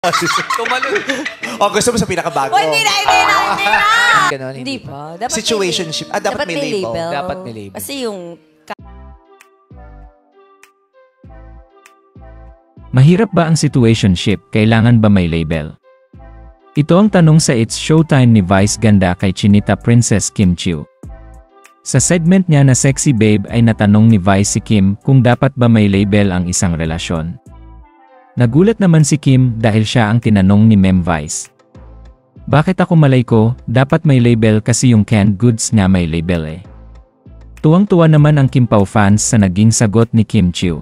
Tumalon. O, gusto mo sa pinakabago? Oh, hindi na. Ganon, Hindi pa. Dapat Situationship. Dapat may label. Dapat may label. Kasi yung... Mahirap ba ang situationship? Kailangan ba may label? Ito ang tanong sa It's Showtime ni Vice ganda kay Chinita Princess Kim Chiu. Sa segment niya na Sexy Babe ay natanong ni Vice si Kim kung dapat ba may label ang isang relasyon. Nagulat naman si Kim dahil siya ang tinanong ni Mem Vice. Bakit ako malay ko, dapat may label kasi yung canned goods nga may label eh. Tuwang-tuwa naman ang Kim Pao fans sa naging sagot ni Kim Chiu.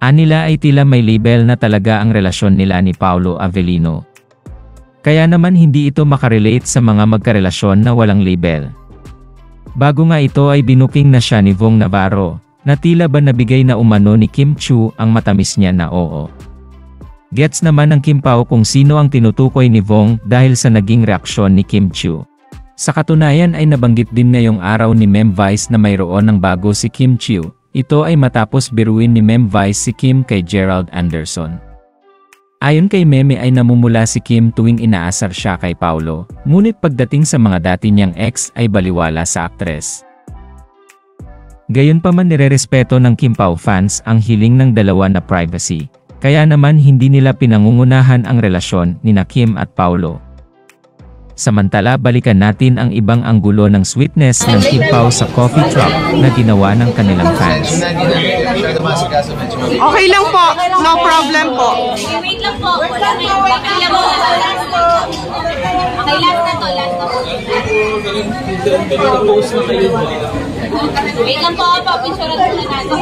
Anila ay tila may label na talaga ang relasyon nila ni Paolo Avellino. Kaya naman hindi ito makarelate sa mga magkarelasyon na walang label. Bago nga ito ay binuking na siya ni Vong Navarro, na tila ba nabigay na umano ni Kim Chiu ang matamis niya na oo. Gets naman ng Kim Pao kung sino ang tinutukoy ni Vong dahil sa naging reaksyon ni Kim Chiu. Sa katunayan ay nabanggit din ngayong araw ni Mem Vice na mayroon ng bago si Kim Chiu. Ito ay matapos biruin ni Mem Vice si Kim kay Gerald Anderson. Ayon kay Meme ay namumula si Kim tuwing inaasar siya kay Paolo, ngunit pagdating sa mga dati niyang ex ay baliwala sa aktres. Gayunpaman nirerespeto ng Kim Pao fans ang hiling ng dalawa na privacy, kaya naman hindi nila pinangungunahan ang relasyon nina Kim at Paolo. Samantala balikan natin ang ibang anggulo ng sweetness ng Kim Pao sa coffee truck na ginawa ng kanilang fans. Okay lang po, no problem po. Wait lang po, wala na yung bakit lang po. Okay, last na to, last na po. Wait lang po, papicturean muna natin.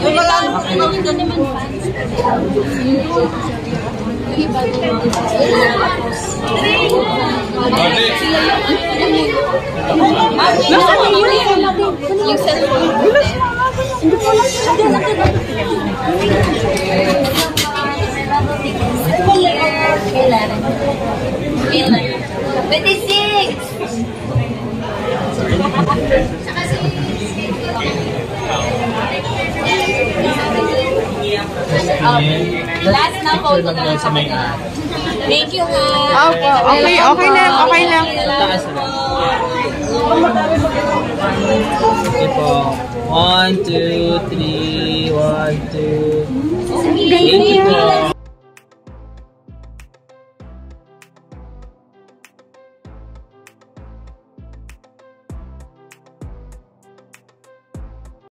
Yung mga doon naman fans. Yung iba doon. Yung cellphone. Hindi po lang. Kailan? 26! Last na photo na lang sa kanila. Thank you ha. Okay lang. Okay po. 1, 2, 3, 1, 2. Thank you po.